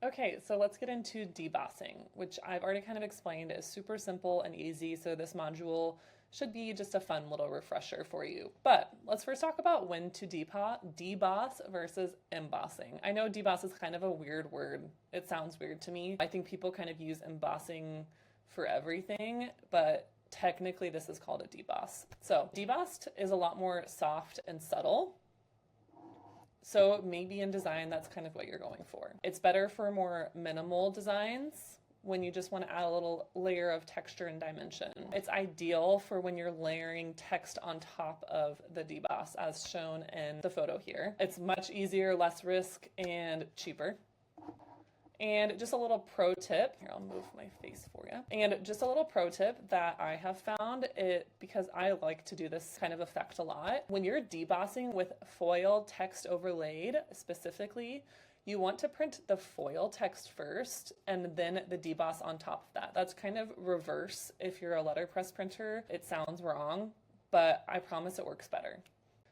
Okay, so let's get into debossing, which I've already kind of explained is super simple and easy, so this module should be just a fun little refresher for you. But let's first talk about when to deboss versus embossing. I know deboss is kind of a weird word. It sounds weird to me. I think people kind of use embossing for everything, but technically this is called a deboss. So debossed is a lot more soft and subtle. So maybe in design, that's kind of what you're going for. It's better for more minimal designs when you just want to add a little layer of texture and dimension. It's ideal for when you're layering text on top of the deboss as shown in the photo here. It's much easier, less risk, and cheaper. And just a little pro tip, here I'll move my face for you. And just a little pro tip that I have found, because I like to do this kind of effect a lot. When you're debossing with foil text overlaid specifically, you want to print the foil text first and then the deboss on top of that. That's kind of reverse if you're a letterpress printer. It sounds wrong, but I promise it works better.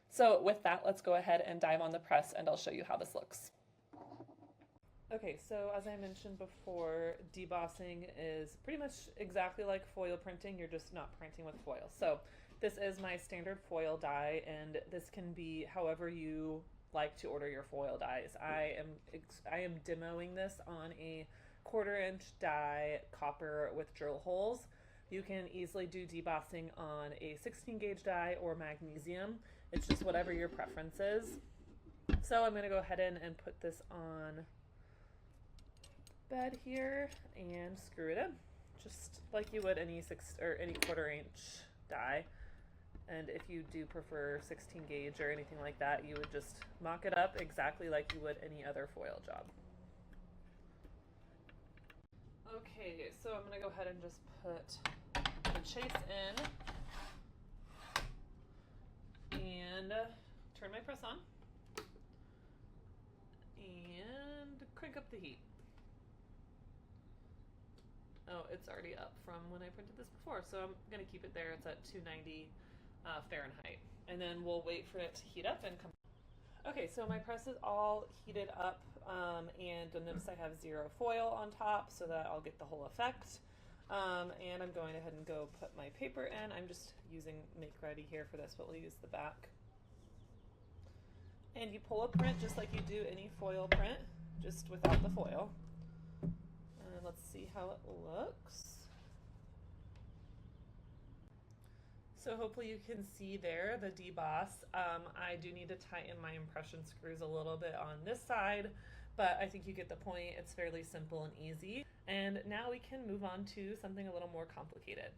So with that, let's go ahead and dive on the press and I'll show you how this looks. Okay, so as I mentioned before, debossing is pretty much exactly like foil printing, you're just not printing with foil. So this is my standard foil die, and this can be however you like to order your foil dies. I am demoing this on a 1/4 inch die copper with drill holes. You can easily do debossing on a 16 gauge die or magnesium. It's just whatever your preference is. So I'm going to go ahead and put this on bed here and screw it in just like you would any 1/4 inch die. And if you do prefer 16 gauge or anything like that, you would just mock it up exactly like you would any other foil job. Okay, so I'm gonna go ahead and just put the chase in and turn my press on and crank up the heat. Oh, it's already up from when I printed this before, so I'm going to keep it there. It's at 290 Fahrenheit. And then we'll wait for it to heat up and come. Okay, so my press is all heated up, and you'll notice I have 0 foil on top so that I'll get the whole effect. And I'm going ahead and go put my paper in. I'm just using Make Ready here for this, but we'll use the back. And you pull a print just like you do any foil print, just without the foil. Let's see how it looks. So hopefully you can see there the deboss. I do need to tighten my impression screws a little bit on this side, but I think you get the point. It's fairly simple and easy. And now we can move on to something a little more complicated.